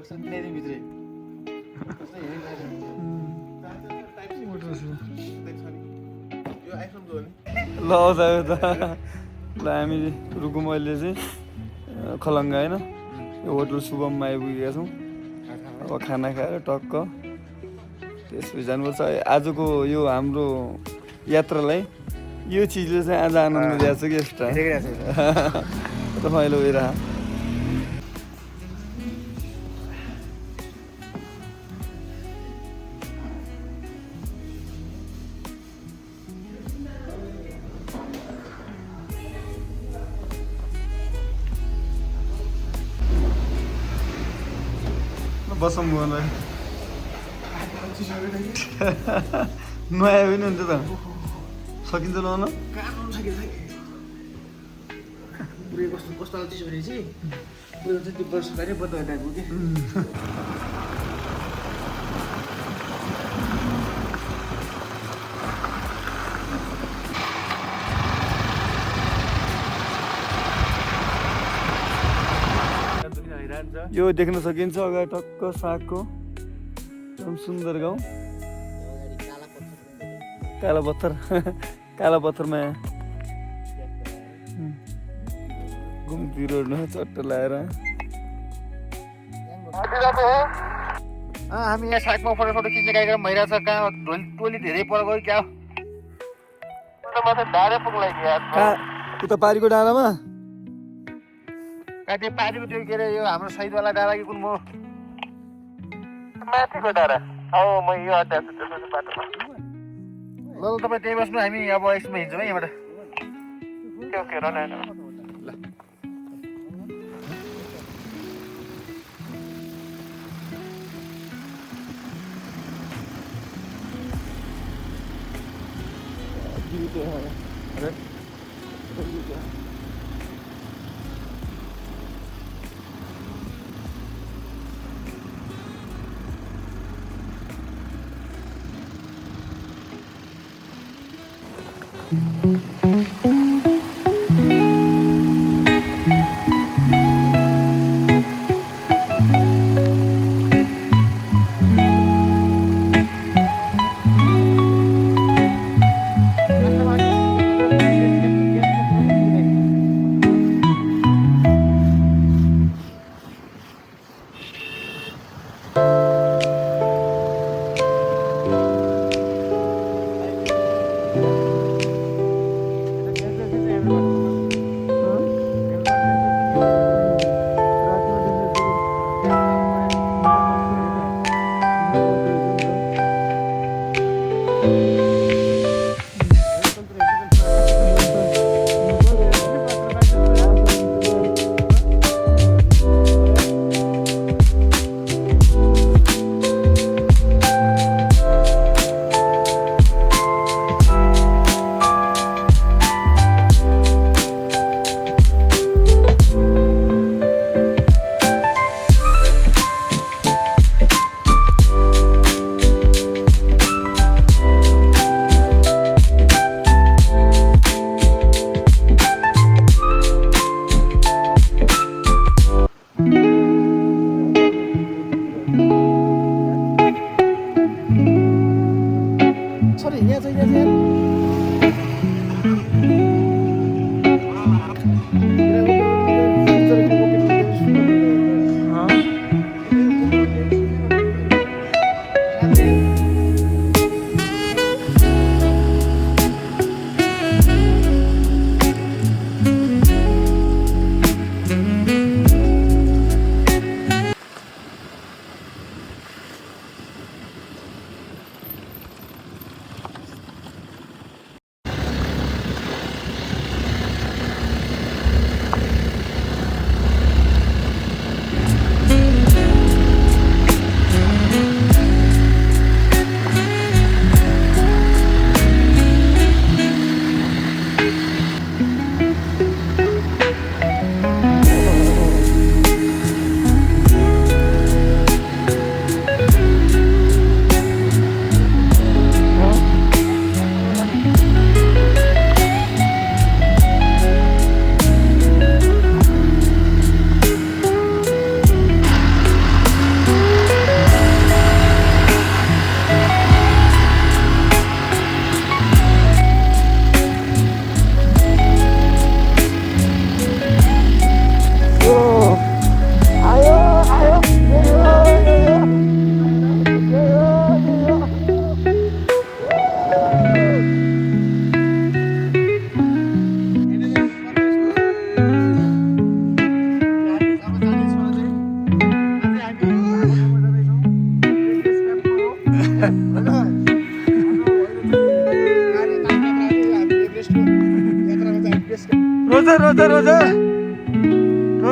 ल आउँछ त ल हामी रुकुम अहिले चाहिँ खलङ्गा होइन यो होटल शुभममा आइपुगेका छौँ अब खाना खाएर टक्क त्यसपछि जानुपर्छ आजको यो हाम्रो यात्रालाई यो चिजले चाहिँ आज आनन्द दिएको छ कि एक्स्ट्रा रमाइलो भइरह बसौँ मलाई नआयो भने हुन्छ त सकिन्छ नआउन कस्तो चिसो भने चाहिँ त्यो सरकारी बन्द टाइपको कि यो देख्न सकिन्छ अगाडि टक्क सागको एकदम सुन्दर गाउँ काला पत्थर काला पत्थरमा घुम्ती रोडमा चट्ट लगाएर हामी यहाँ सागमा फोटो खिच्ने कार्यक्रम भइरहेछ कहाँ टोली धेरै पर गयो क्या डाँडा पुग्ला उता पारीको डाँडामा त्यो पारीको त्यो के अरे यो हाम्रो सहिदवाला डाँडा कि कुन म माथिको डाँडा अब म यो अड्डा छु त्यसपछि बाटोमा ल तपाईँ त्यही बस्नु हामी अब यसमा हिँड्छौँ है यहाँबाट ओके ल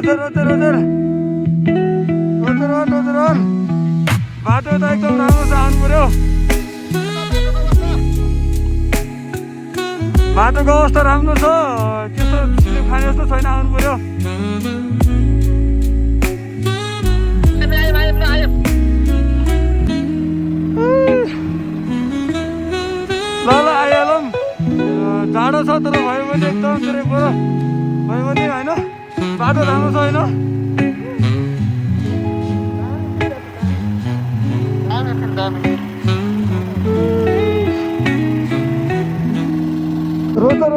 रोजर बाटो त एकदम राम्रो छ आउनु पर्यो बाटोको अवस्था राम्रो छ त्यस्तो स्लिप खाने जस्तो छैन आउनु पर्यो ल आइहालौँ जाडो छ तर भयो भने एकदम धेरै भयो भने होइन बाटो राम्रो छ होइन रोजर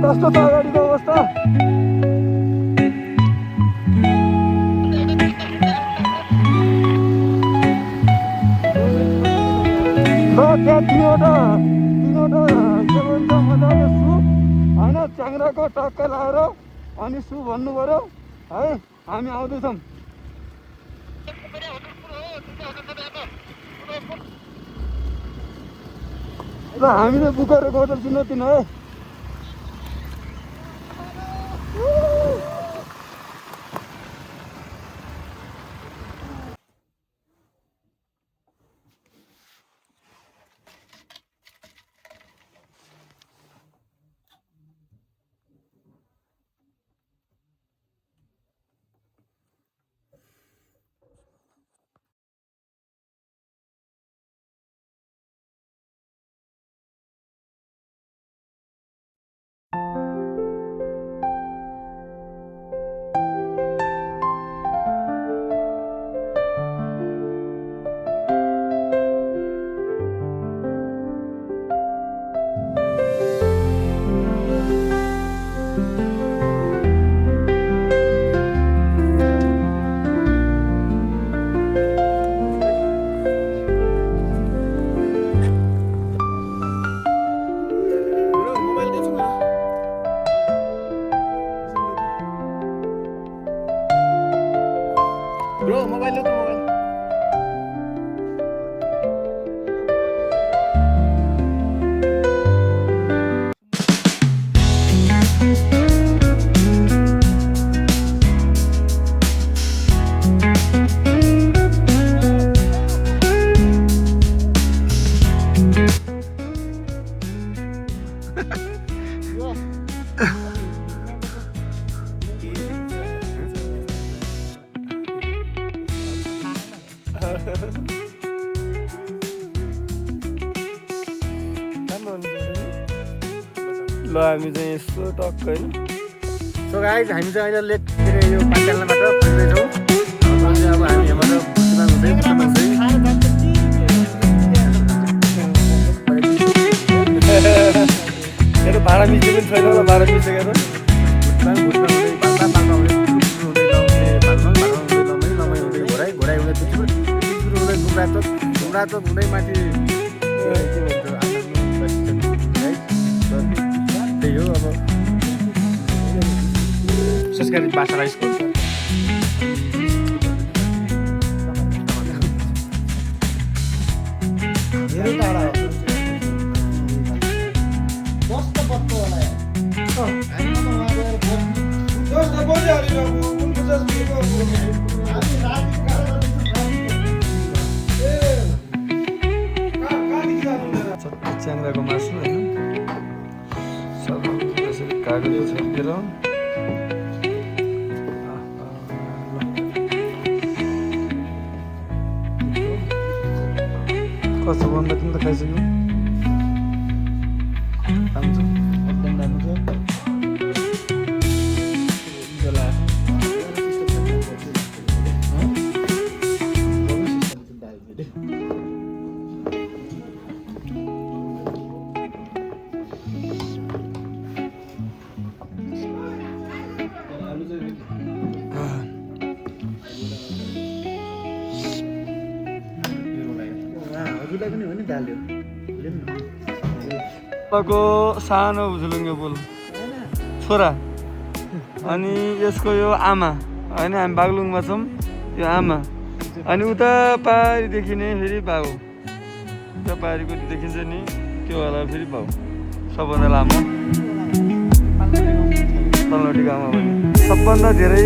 कस्तो छ अगाडिको अवस्था त्यहाँ तिनवटा के भन्छ मजाले सु होइन च्याङ्राको टक्कै लाएर अनि सु भन्नु पर्यो है हामी आउँदैछौँ ल हामीले बुकेर गएर चिन्न तिन है Bro, मोबाइल लो तो मोबाइल ल हामी चाहिँ यसो टक्क होइन सो गाइज हामी चाहिँ अहिले लेक के अरे यो पाठशालाबाट फर्किँदैछौँ अब हामी यहाँबाट मेरो भाडा मिचेको पनि छैन होला भाडा मिचेर घोडाइ हुँदै गुमराचोक हुँदै माथि त्यही हो अब संस्कृत भाषा स्कुल च्याङ्राको मासु होइन सब त्यसरी काटेर छर्केर कस्तो भन्दा तिमी त खाइसक्यौ राम्रो एकदम राम्रो छ को सानो झुलुङ्गे पुल छोरा अनि यसको यो आमा होइन हामी बागलुङमा छौँ यो आमा अनि उता पारिदेखि नै फेरि बाबु उता पारिको देखिन्छ नि त्यो होला फेरि भाउ सबभन्दा लामो तलटी गाउँमा पनि सबभन्दा धेरै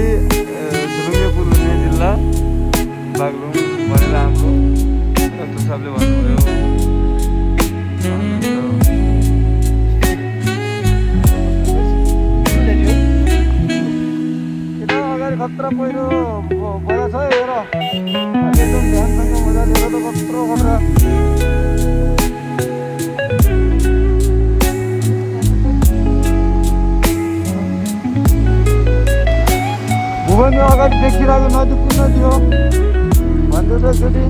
झुलुङ्गे पुल हुने जिल्ला बागलुङ भनेर हाम्रो डाक्टर साहबले भन्नुभयो। अगाडि खतरा पहिरो बडा छ हेर एकदम ध्यानसँग मजाले हेर त कत्रो खतरा। भुवन अगाडि देखिरहेको नजिक कुन नदी हो भन्दै एकचोटि